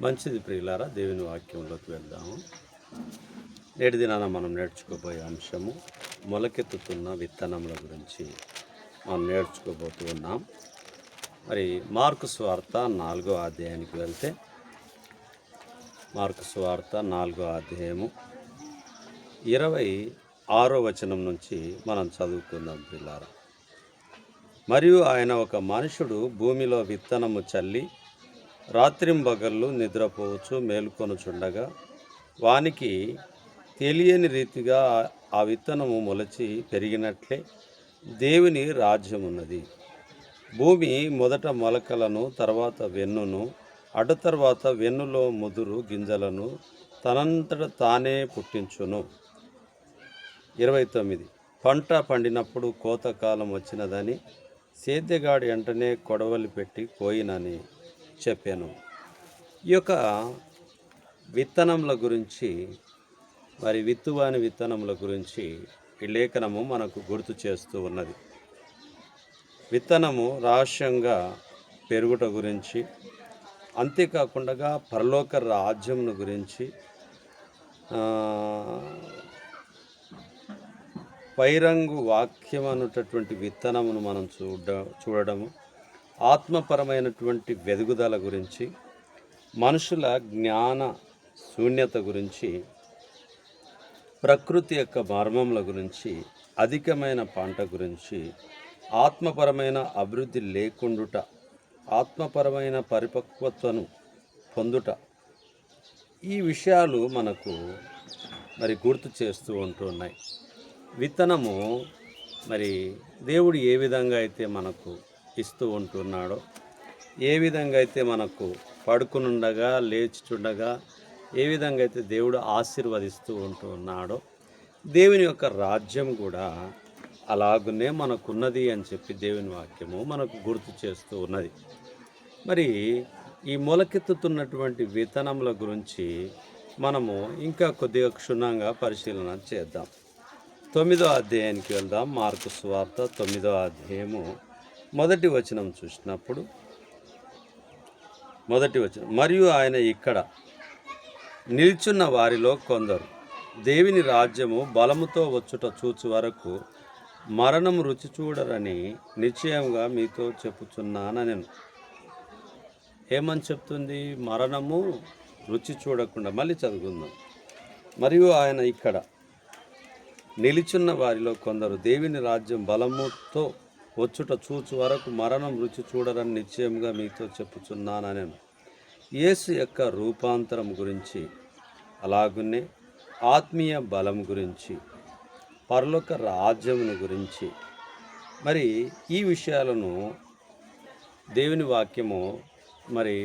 మంచిది ప్రియులారా, దేవుని వాక్యంలోకి వెళ్దాము. నేటి దినాన మనం నేర్చుకోబోయే అంశము మొలకెత్తుతున్న విత్తనముల గురించి మనం నేర్చుకోబోతూ ఉన్నాం. మరి మార్కు సువార్త 4వ అధ్యాయానికి వెళ్తే, మార్కు సువార్త 4వ అధ్యాయము 26వ వచనం నుంచి మనం చదువుకుందాం ప్రియులారా. మరియు ఆయన ఒక మనుషుడు భూమిలో విత్తనము చల్లి రాత్రింబగళ్ళు నిద్రపోవచ్చు మేలుకొనుచుండగా వానికి తెలియని రీతిగా ఆ విత్తనము మొలచి పెరిగినట్లే దేవుని రాజ్యం ఉన్నది. భూమి మొదట మొలకలను, తర్వాత వెన్నును, అటు తర్వాత వెన్నులో ముదురు గింజలను తనంతట తానే పుట్టించును. 29 పంట పండినప్పుడు కోతకాలం వచ్చినదని సేద్యగాడు వెంటనే కొడవలి పెట్టి కోయినని చెప్పాను. ఈ యొక్క విత్తనముల గురించి, మరి విత్తువాని విత్తనముల గురించి ఈ లేఖనము మనకు గుర్తు చేస్తూ ఉన్నది. విత్తనము రహస్యంగా పెరుగుట గురించి, అంతేకాకుండా పరలోక రాజ్యమును గురించి, పైరంగు వాక్యం అనేటటువంటి విత్తనమును మనం చూడడము, ఆత్మపరమైనటువంటి వెదుగుదల గురించి, మనుషుల జ్ఞాన శూన్యత గురించి, ప్రకృతి యొక్క మర్మముల గురించి, అధికమైన పంట గురించి, ఆత్మపరమైన అభివృద్ధి లేకుండుట, ఆత్మపరమైన పరిపక్వతను పొందుట, ఈ విషయాలు మనకు మరి గుర్తు చేస్తూ ఉంటున్నాయి. విత్తనము మరి దేవుడు ఏ విధంగా అయితే మనకు ఇస్తూ ఉంటున్నాడో, ఏ విధంగా అయితే మనకు పడుకునుండగా లేచుచుండగా ఏ విధంగా అయితే దేవుడు ఆశీర్వదిస్తూ ఉంటున్నాడో, దేవుని యొక్క రాజ్యం కూడా అలాగునే మనకున్నది అని చెప్పి దేవుని వాక్యము మనకు గుర్తు చేస్తూ ఉన్నది. మరి ఈ మొలకెత్తుతున్నటువంటి విత్తనముల గురించి మనము ఇంకా కొద్దిగా క్షుణ్ణంగా పరిశీలన చేద్దాం. 9వ అధ్యాయానికి వెళ్దాం. మార్కు సువార్త 9వ అధ్యాయము 1వ వచనం చూసినప్పుడు, 1వ వచనం, మరియు ఆయన ఇక్కడ నిల్చున్న వారిలో కొందరు దేవుని రాజ్యము బలముతో వచ్చుట చూచు వరకు మరణము రుచి చూడరని నిశ్చయంగా మీతో చెప్పుచున్నాను. ఏమని చెప్తుంది? మరణము రుచి చూడకుండా. మళ్ళీ చదువుకుందాం. మరియు ఆయన ఇక్కడ నిలుచున్న వారిలో కొందరు దేవుని రాజ్యం బలముతో వచ్చుట చూచు వరకు మరణం రుచి చూడరని నిశ్చయంగా మీతో చెప్పుచున్నాను. యేసు యొక్క రూపాంతరం గురించి, అలాగునే ఆత్మీయ బలం గురించి, పరలోక రాజ్యమును గురించి, మరి ఈ విషయాలను దేవుని వాక్యము మరి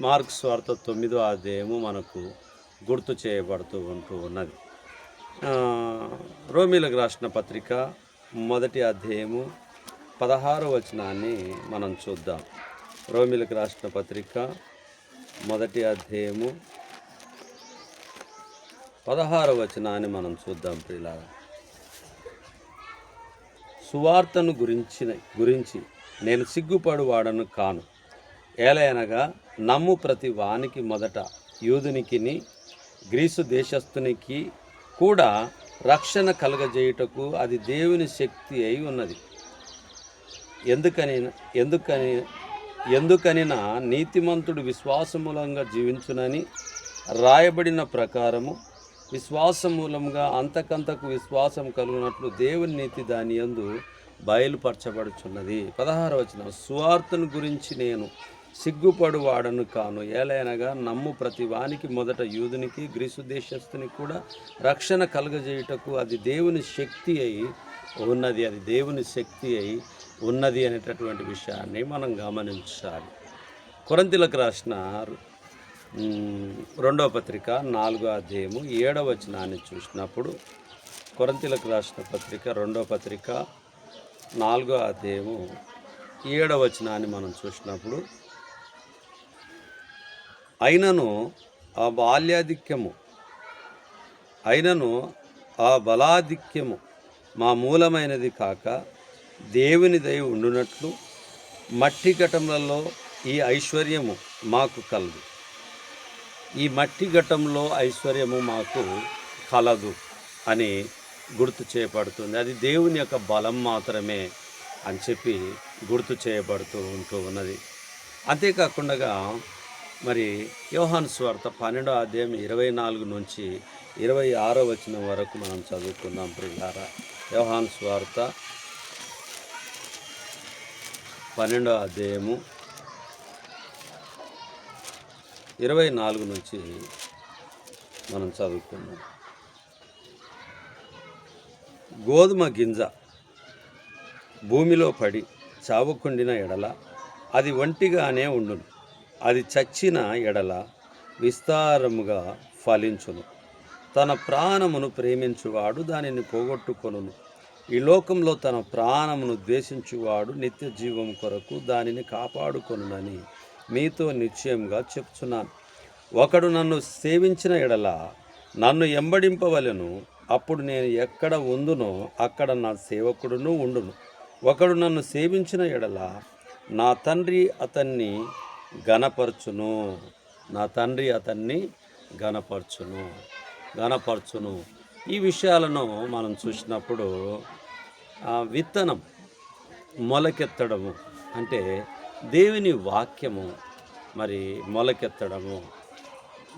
మార్కు సువార్త 9వ అధ్యాయము మనకు గుర్తు చేయబడుతూ ఉన్నది. రోమీలకు రాసిన పత్రిక 1వ అధ్యాయము 16వ వచనాన్ని మనం చూద్దాం. రోమీలకు రాసిన పత్రిక 1వ అధ్యాయము 16వ వచనాన్ని మనం చూద్దాం ప్రియులారా. సువార్తను గురించి నేను సిగ్గుపడువాడను కాను. ఏలయనగా నమ్ము ప్రతి వానికి మొదట యూదునికిని గ్రీసు దేశస్థునికి కూడా రక్షణ కలగజేయుటకు అది దేవుని శక్తి అయి ఉన్నది. ఎందుకనినా నీతిమంతుడు విశ్వాసమూలంగా జీవించునని రాయబడిన ప్రకారము విశ్వాసమూలంగా అంతకంతకు విశ్వాసం కలుగునట్లు దేవుని నీతి దాని యందు బయలుపరచబడుచున్నది. 16వ వచనం, సువార్తను గురించి నేను సిగ్గుపడువాడను కాను. ఏలైనగా నమ్ము ప్రతి వానికి మొదట యూదునికి గ్రీసు దేశస్థునికి కూడా రక్షణ కలుగజేయుటకు అది దేవుని శక్తి అయి ఉన్నది. అది దేవుని శక్తి అయి ఉన్నది అనేటటువంటి విషయాన్ని మనం గమనించాలి. కొరింథీయులకు రాసిన 2వ పత్రిక 4వ అధ్యాయము 7వ వచనాన్ని చూసినప్పుడు, కొరింథీయులకు రాసిన పత్రిక 2వ పత్రిక 4వ అధ్యాయము 7వ వచనాన్ని మనం చూసినప్పుడు, అయినను ఆ బలాధిక్యము మా మూలమైనది కాక దేవుని దయ ఉండునట్లు మట్టి ఘటములలో ఈ ఐశ్వర్యము మాకు కలదు. ఈ మట్టి ఘట్టంలో ఐశ్వర్యము మాకు కలదు అని గుర్తు చేయబడుతుంది. అది దేవుని యొక్క బలం మాత్రమే అని చెప్పి గుర్తు చేయబడుతూ ఉన్నది. అంతేకాకుండా మరి యోహాను సువార్త 12వ అధ్యాయం 24 నుంచి 26వ వచనం వరకు మనం చదువుకుందాం ప్రియులారా. యోహాను సువార్త 12వ అధ్యాయము 24 నుంచి మనం చదువుకుందాం. గోధుమ గింజ భూమిలో పడి చావకుండిన ఎడల అది ఒంటిగానే ఉండును, అది చచ్చిన ఎడల విస్తారముగా ఫలించును. తన ప్రాణమును ప్రేమించువాడు దానిని పోగొట్టుకొనును. ఈ లోకంలో తన ప్రాణమును ద్వేషించువాడు నిత్య జీవం కొరకు దానిని కాపాడుకొనునని మీతో నిశ్చయంగా చెప్తున్నాను. ఒకడు నన్ను సేవించిన ఎడల నన్ను ఎంబడింపవలెను, అప్పుడు నేను ఎక్కడ ఉందునో అక్కడ నా సేవకుడును ఉండును. ఒకడు నన్ను సేవించిన ఎడల నా తండ్రి అతన్ని గణపరచును, నా తండ్రి అతన్ని గణపరచును. ఈ విషయాలను మనం చూసినప్పుడు విత్తనం మొలకెత్తడము అంటే దేవుని వాక్యము మరి మొలకెత్తడము,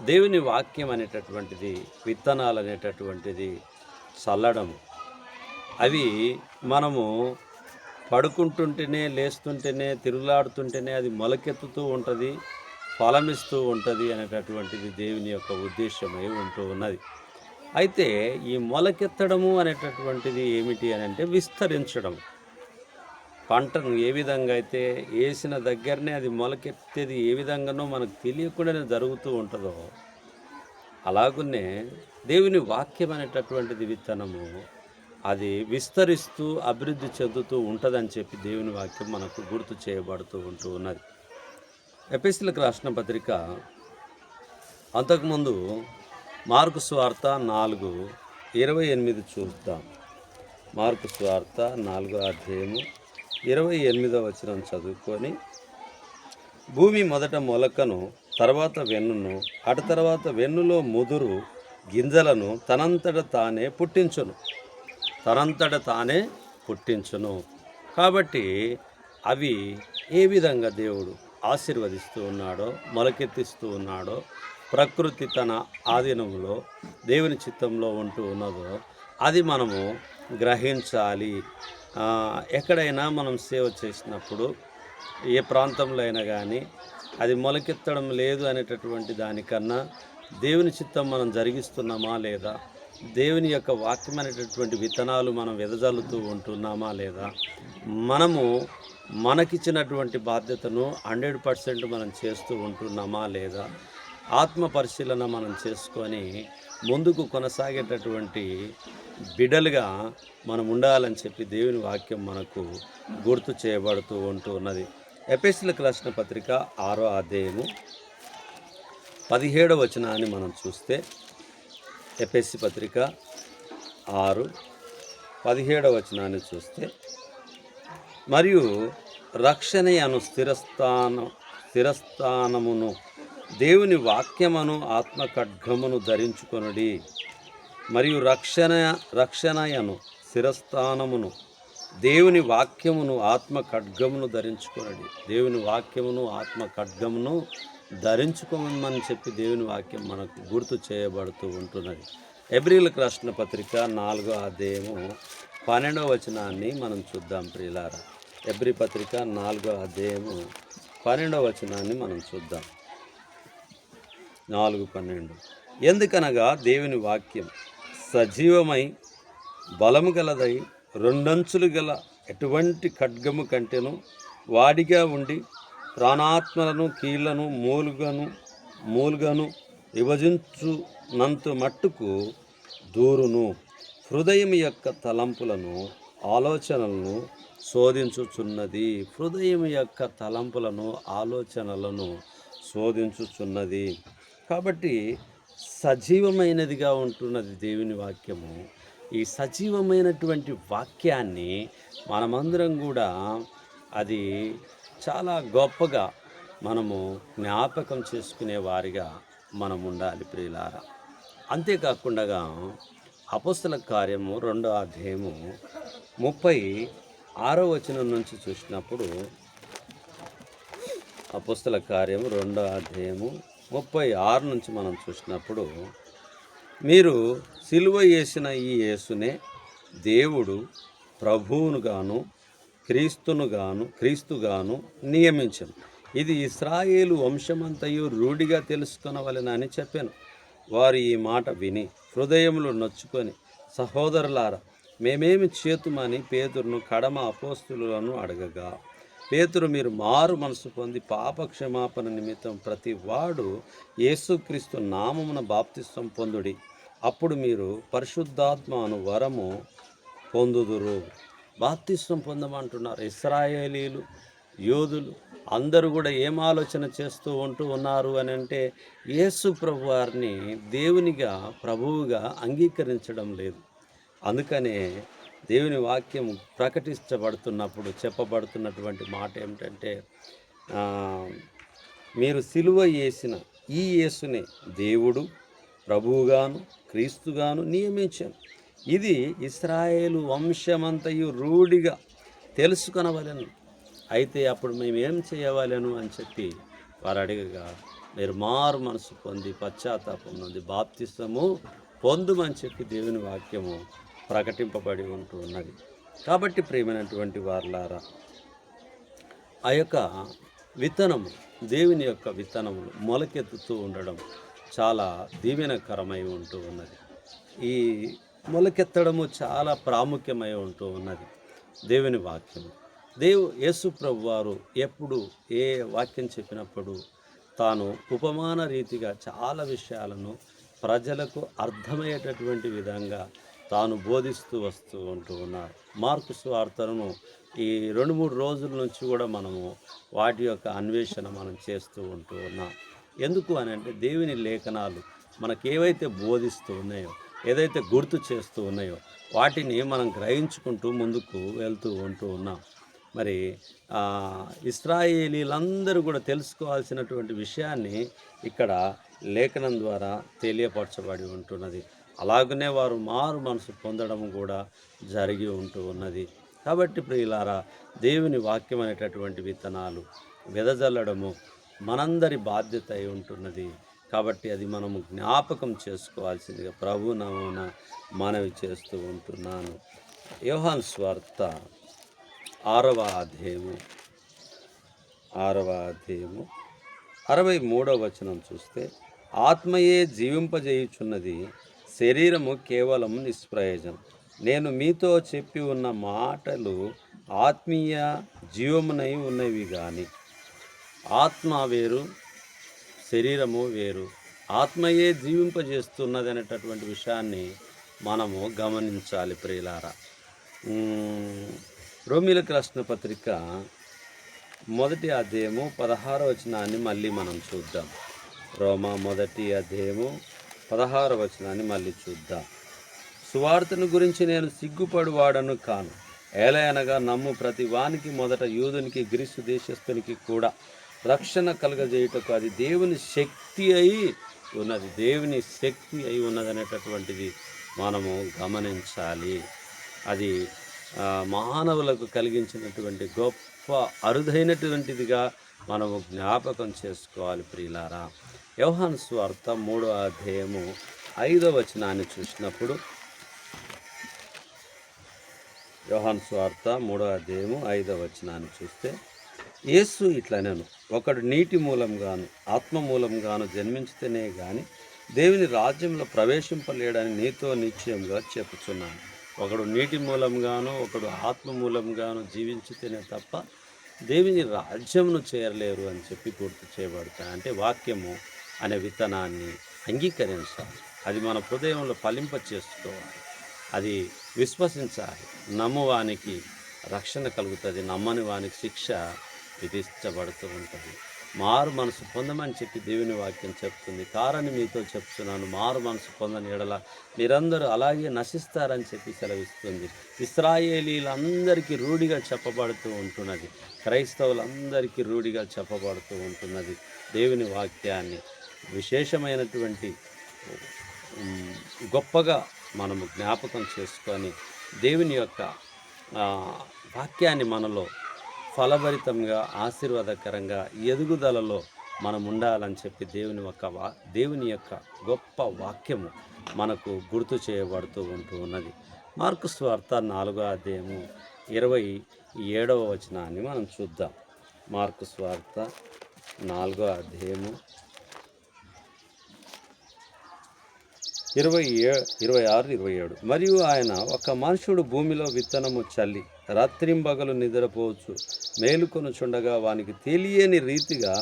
దేవుని వాక్యం అనేటటువంటిది, విత్తనాలు అనేటటువంటిది చల్లడము. అవి మనము పడుకుంటుంటేనే, లేస్తుంటేనే, తిరుగులాడుతుంటేనే అది మొలకెత్తుతూ ఉంటుంది, ఫలమిస్తూ ఉంటుంది అనేటటువంటిది దేవుని యొక్క ఉద్దేశమై ఉన్నది. అయితే ఈ మొలకెత్తడము అనేటటువంటిది ఏమిటి అని అంటే విస్తరించడం. పంటను ఏ విధంగా అయితే వేసిన దగ్గరనే అది మొలకెత్తేది ఏ విధంగానో మనకు తెలియకుండానే జరుగుతూ ఉంటుందో, అలాగునే దేవుని వాక్యం అనేటటువంటిది విత్తనము అది విస్తరిస్తూ అభివృద్ధి చెందుతూ ఉంటుందని చెప్పి దేవుని వాక్యం మనకు గుర్తు చేయబడుతూ ఉన్నది. ఎఫెసీయులకు రాసిన పత్రిక అంతకుముందు మార్కు సువార్త 4:28 చూద్దాం. మార్కు సువార్త 4వ అధ్యాయము 28వ వచనం చదువుకొని, భూమి మొదట మొలకను, తర్వాత వెన్నును, అటు తర్వాత వెన్నులో ముదురు గింజలను తనంతట తానే పుట్టించును. కాబట్టి అవి ఏ విధంగా దేవుడు ఆశీర్వదిస్తూ ఉన్నాడో, మొలకెత్తిస్తూ ఉన్నాడో, ప్రకృతి తన ఆధీనంలో దేవుని చిత్తంలో ఉన్నదో అది మనము గ్రహించాలి. ఎక్కడైనా మనం సేవ చేసినప్పుడు ఏ ప్రాంతంలో అయినా కానీ అది మొలకెత్తడం లేదు అనేటటువంటి దానికన్నా దేవుని చిత్తం మనం జరిగిస్తున్నామా లేదా, దేవుని యొక్క వాక్యం అనేటటువంటి విత్తనాలు మనం వెదజల్లుతూ ఉంటున్నామా లేదా, మనము మనకిచ్చినటువంటి బాధ్యతను 100% మనం చేస్తూ ఉంటున్నామా లేదా, ఆత్మ పరిశీలన మనం చేసుకొని ముందుకు కొనసాగేటటువంటి బిడ్డలుగా మనం ఉండాలని చెప్పి దేవుని వాక్యం మనకు గుర్తు చేయబడుతూ ఉన్నది. ఎఫెసీయులకు రాసిన పత్రిక 6వ అధ్యాయము 17వ వచనాన్ని మనం చూస్తే, ఎఫెసీ పత్రిక 6:17వ వచనాన్ని చూస్తే, మరియు రక్షణ అను స్థిరస్థానమును దేవుని వాక్యమును ఆత్మ ఖడ్గమును ధరించుకొనుడి. మరియు రక్షణయను స్థిరస్థానమును దేవుని వాక్యమును ఆత్మ ఖడ్గమును ధరించుకొనుడి. దేవుని వాక్యమును ఆత్మ ఖడ్గమును ధరించుకోమని చెప్పి దేవుని వాక్యం మనకు గుర్తు చేయబడుతూ ఉంటున్నది. హెబ్రీయులకు రాసిన పత్రిక 4వ అధ్యాయము 12వ వచనాన్ని మనం చూద్దాం ప్రియులారా. హెబ్రీ పత్రిక 4వ అధ్యాయము 12వ వచనాన్ని మనం చూద్దాం. 4:12. ఎందుకనగా దేవుని వాక్యం సజీవమై బలము గలదై రెండంచులు గల ఎటువంటి ఖడ్గము కంటేను వాడిగా ఉండి ప్రాణాత్మలను కీళ్లను మూలుగను విభజించునంత మట్టుకు దూరును, హృదయం యొక్క తలంపులను ఆలోచనలను శోధించుచున్నది. కాబట్టి సజీవమైనదిగా ఉంటున్నది దేవుని వాక్యము. ఈ సజీవమైనటువంటి వాక్యాన్ని మనమందరం కూడా అది చాలా గొప్పగా మనము జ్ఞాపకం చేసుకునే వారిగా మనం ఉండాలి ప్రియులారా. అంతేకాకుండా అపోస్తల కార్యము 2వ అధ్యాయము 36వ వచనం నుంచి చూసినప్పుడు, అపోస్తల కార్యము 2వ అధ్యాయము 36 నుంచి మనం చూసినప్పుడు, మీరు సిలువ వేసిన ఈ యేసునే దేవుడు ప్రభువునుగాను క్రీస్తుగాను నియమించను. ఇది ఇశ్రాయేలు వంశమంతయు రూఢిగా తెలుసుకొనవలెనని చెప్పాను. వారు ఈ మాట విని హృదయములు నొచ్చుకొని, సహోదరులారా, మేమేమి చేతుమని పేతురును కడమ అపోస్తులను అడగగా, పేతురు, మీరు మారు మనసు పొంది పాప క్షమాపణ నిమిత్తం ప్రతి వాడు యేసుక్రీస్తు నామమున బాప్తిస్వం పొందుడి, అప్పుడు మీరు పరిశుద్ధాత్మ అను వరము పొందుదురు. బాప్తిస్వం పొందమంటున్నారు. ఇశ్రాయేలీలు, యోధులు అందరూ కూడా ఏం ఆలోచన చేస్తూ ఉన్నారు అని అంటే, యేసు ప్రభు వారిని దేవునిగా ప్రభువుగా అంగీకరించడం లేదు. అందుకనే దేవుని వాక్యం ప్రకటించబడుతున్నప్పుడు చెప్పబడుతున్నటువంటి మాట ఏమిటంటే, మీరు సిలువ వేసిన ఈ యేసునే దేవుడు ప్రభువుగాను క్రీస్తుగాను నియమించాను. ఇది ఇశ్రాయేలు వంశమంతయు రూఢిగా తెలుసుకొనవలెను. అయితే అప్పుడు మేము ఏం చేయవలెను అని చెప్పి వారు అడగగా, మీరు మారు మనసు పొంది పశ్చాత్తాపం నుండి బాప్తిస్మము పొందుమని చెప్పి దేవుని వాక్యము ప్రకటింపబడి ఉంటూ ఉన్నది. కాబట్టి ప్రియమైనటువంటి వారులారా, ఆ యొక్క విత్తనము, దేవుని యొక్క విత్తనములు మొలకెత్తుతూ ఉండడం చాలా దీవెనకరమై ఉంటూ ఉన్నది. ఈ మొలకెత్తడము చాలా ప్రాముఖ్యమై ఉంటూ ఉన్నది. దేవుని వాక్యము, యేసు ప్రభు వారు ఎప్పుడు ఏ వాక్యం చెప్పినప్పుడు తాను ఉపమాన రీతిగా చాలా విషయాలను ప్రజలకు అర్థమయ్యేటటువంటి విధంగా తాను బోధిస్తూ వస్తూ ఉంటూ ఉన్నారు. మార్కు సువార్తను ఈ 2-3 రోజుల నుంచి కూడా మనము వాటి యొక్క అన్వేషణ మనం చేస్తూ ఉంటూ ఉన్నాం. ఎందుకు అని అంటే, దేవుని లేఖనాలు మనకు ఏవైతే బోధిస్తూ ఉన్నాయో, ఏదైతే గుర్తు చేస్తూ ఉన్నాయో, వాటిని మనం గ్రహించుకుంటూ ముందుకు వెళ్తూ ఉంటూ ఉన్నాం. మరి ఇశ్రాయేలీలందరూ కూడా తెలుసుకోవాల్సినటువంటి విషయాన్ని ఇక్కడ లేఖనం ద్వారా తెలియపరచబడి ఉంటున్నది. అలాగనే వారు మారు మనసు పొందడం కూడా జరిగి ఉంటూ ఉన్నది. కాబట్టి ప్రియులారా, దేవుని వాక్యం అనేటటువంటి విత్తనాలు వెదజల్లడము మనందరి బాధ్యత అయి ఉంటున్నది. కాబట్టి అది మనము జ్ఞాపకం చేసుకోవాల్సిందిగా ప్రభు నామమున మనవి చేస్తూ ఉంటున్నాను. యోహాను సువార్త 6వ అధ్యాయము 63వ వచనం చూస్తే, ఆత్మయే జీవింపజేయుచున్నది, శరీరము కేవలం నిష్ప్రయోజనం. నేను మీతో చెప్పి ఉన్న మాటలు ఆత్మీయ జీవమునై ఉన్నవి కానీ, ఆత్మ వేరు, శరీరము వేరు. ఆత్మయే జీవింపజేస్తున్నది అనేటటువంటి విషయాన్ని మనము గమనించాలి ప్రియులారా. రోమీయులకు రాసిన పత్రిక 1వ అధ్యాయము 16వ వచనాన్ని మళ్ళీ మనం చూద్దాం. రోమా 1వ అధ్యాయము 16వ వచనాన్ని మళ్ళీ చూద్దాం. సువార్తను గురించి నేను సిగ్గుపడువాడను కాను, ఏలయనగా నమ్ము ప్రతి వానికి మొదట యూదునికి గ్రీసు దేశస్థునికి కూడా రక్షణ కలుగజేయుటకు అది దేవుని శక్తి అయి ఉన్నది. దేవుని శక్తి అయి ఉన్నదనేటటువంటిది మనము గమనించాలి. అది మానవులకు కలిగించినటువంటి గొప్ప అరుదైనటువంటిదిగా మనము జ్ఞాపకం చేసుకోవాలి ప్రియులారా. యోహాను సువార్త 3వ అధ్యాయము 5వ వచనాన్ని చూసినప్పుడు, యోహాను సువార్త 3వ అధ్యాయము 5వ వచనాన్ని చూస్తే, యేసు ఇట్లనెను, ఒకడు నీటి మూలంగాను ఆత్మ మూలంగాను జన్మించితేనే గాని దేవుని రాజ్యంలో ప్రవేశింపలేడని నీతో నిశ్చయంగా చెప్పుచున్నాను. ఒకడు నీటి మూలంగాను ఒకడు ఆత్మ మూలంగాను జీవించితేనే తప్ప దేవుని రాజ్యమును చేరలేరు అని చెప్పి గుర్తు చేయబడతాయి. అంటే వాక్యము అనే విత్తనాన్ని అంగీకరించాలి, అది మన హృదయంలో ఫలింప చేసుకోవాలి, అది విశ్వసించాలి. నమ్మువానికి రక్షణ కలుగుతుంది, నమ్మని వానికి శిక్ష విధించబడుతూ ఉంటుంది. మారు మనసు పొందమని చెప్పి దేవుని వాక్యం చెప్తుంది. కారని మీతో చెప్తున్నాను, మారు మనసు పొందని ఎడల మీరందరూ అలాగే నశిస్తారని చెప్పి సెలవిస్తుంది. ఇశ్రాయేలీలందరికీ రూఢిగా చెప్పబడుతూ ఉంటున్నది, క్రైస్తవులందరికీ రూఢిగా చెప్పబడుతూ ఉంటున్నది దేవుని వాక్యాన్ని. విశేషమైనటువంటి గొప్పగా మనము జ్ఞాపకం చేసుకొని దేవుని యొక్క వాక్యాన్ని మనలో ఫలభరితంగా ఆశీర్వాదకరంగా ఎదుగుదలలో మనం ఉండాలని చెప్పి దేవుని యొక్క గొప్ప వాక్యము మనకు గుర్తు చేయబడుతూ ఉన్నది. మార్కు సువార్త 4వ అధ్యాయము 27వ వచనాన్ని మనం చూద్దాం. మార్కు సువార్త 4వ అధ్యాయము 26, 27. మరియు ఆయన, ఒక మనుషుడు భూమిలో విత్తనము చల్లి రాత్రింబగలు నిద్రపోవచ్చు మేలుకొనుచుండగా వానికి తెలియని రీతిగా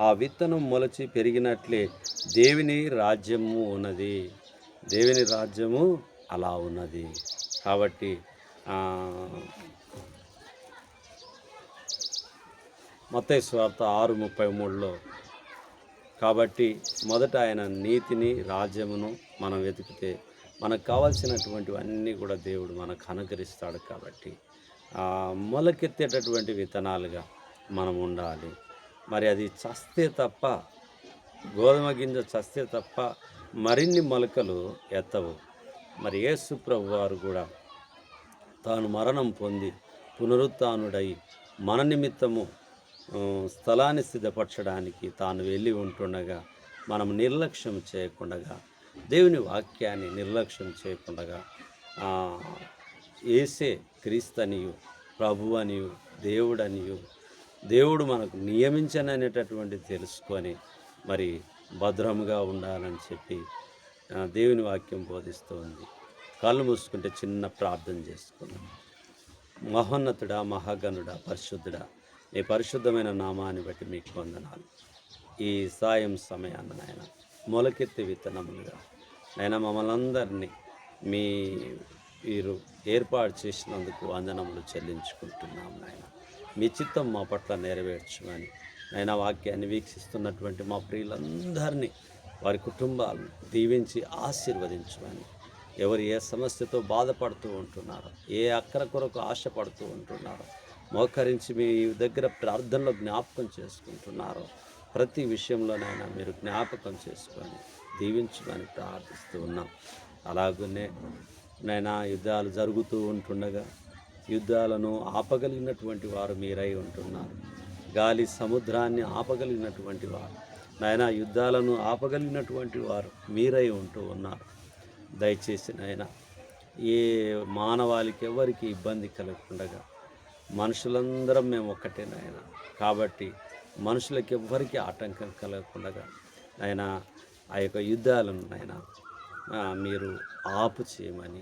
ఆ విత్తనం మొలచి పెరిగినట్లే దేవుని రాజ్యము ఉన్నది. దేవుని రాజ్యము అలా ఉన్నది. కాబట్టి మత్తయి సువార్త 6:33లో కాబట్టి మొదట ఆయన నీతిని రాజ్యమును మనం వెతికితే మనకు కావాల్సినటువంటివన్నీ కూడా దేవుడు మనకు అనుగ్రహిస్తాడు. కాబట్టి మొలకెత్తేటటువంటి విత్తనాలుగా మనం ఉండాలి. మరి అది చస్తే తప్ప, గోధుమ గింజ చస్తే తప్ప మరిన్ని మొలకలు ఎత్తవు. మరి యేసు ప్రభు వారు కూడా తాను మరణం పొంది పునరుత్థానుడై మన నిమిత్తము స్థలాన్ని సిద్ధపరచడానికి తాను వెళ్ళి ఉంటుండగా మనం నిర్లక్ష్యం చేయకుండా, దేవుని వాక్యాన్ని నిర్లక్ష్యం చేయకుండా యేసే క్రీస్తనియు ప్రభువనియు దేవుడనియు దేవుడు మనకు నియమించననేటటువంటి తెలుసుకొని మరి భద్రముగా ఉండాలని చెప్పి దేవుని వాక్యం బోధిస్తుంది. కళ్ళు మూసుకుంటే చిన్న ప్రార్థన చేసుకున్నాం. మహోన్నతుడా, మహాగణుడా, పరిశుద్ధుడా, నీ పరిశుద్ధమైన నామాన్ని బట్టి మీకు వందనాలు. ఈ సాయం సమయాన్న నాయన మొలకెత్తి విత్తనములుగా నాయన మమ్మల్ని అందరినీ మీరు ఏర్పాటు చేసినందుకు వందనములు చెల్లించుకుంటున్నాం. నాయన మీ చిత్తం మా పట్ల నెరవేర్చమని నాయన వాక్యాన్ని వీక్షిస్తున్నటువంటి మా ప్రియులందరినీ, వారి కుటుంబాలను దీవించి ఆశీర్వదించమని, ఎవరు ఏ సమస్యతో బాధపడుతూ ఉంటున్నారో, ఏ అక్కర కొరకు ఆశపడుతూ ఉంటున్నారో, మోకరించి మీ దగ్గర ప్రార్థనలో జ్ఞాపకం చేసుకుంటున్నారో, ప్రతి విషయంలోనైనా మీరు జ్ఞాపకం చేసుకొని దీవించమని ప్రార్థిస్తూ ఉన్నాం. అలాగనే నైనా యుద్ధాలు జరుగుతూ ఉంటుండగా యుద్ధాలను ఆపగలిగినటువంటి వారు మీరై ఉంటున్నారు. గాలి సముద్రాన్ని ఆపగలిగినటువంటి వారు, నాయనా యుద్ధాలను ఆపగలిగినటువంటి వారు మీరై ఉంటూ ఉన్నారు. దయచేసి నాయనా ఏ మానవాళికి ఎవరికి ఇబ్బంది కలగకుండా, మనుషులందరం మేము ఒక్కటే నాయన, కాబట్టి మనుషులకి ఎవ్వరికి ఆటంకం కలగకుండా నాయనా ఆ యొక్క యుద్ధాలను నాయనా మీరు ఆపు చేయమని,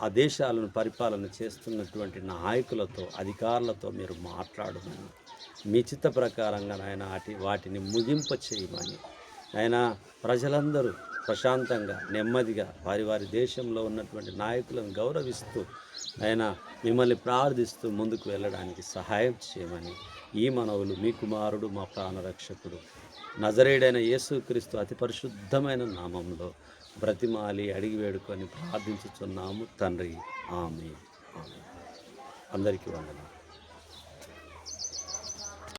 ఆ దేశాలను పరిపాలన చేస్తున్నటువంటి నాయకులతో, అధికారులతో మీరు మాట్లాడమని, మీ చిత్త ప్రకారంగా నాయన వాటిని ముగింప చేయమని, నాయన ప్రజలందరూ ప్రశాంతంగా నెమ్మదిగా వారి దేశంలో ఉన్నటువంటి నాయకులను గౌరవిస్తూ నాయన మిమ్మల్ని ప్రార్థిస్తూ ముందుకు వెళ్ళడానికి సహాయం చేయమని ఈ మనవులు మీ కుమారుడు, మా ప్రాణరక్షకుడు, నజరేయుడైన యేసుక్రీస్తు అతి పరిశుద్ధమైన నామంలో బ్రతిమాలి అడిగి వేడుకొని ప్రార్థించుచున్నాము తండ్రి. ఆమేన్. అందరికీ వందనాలు.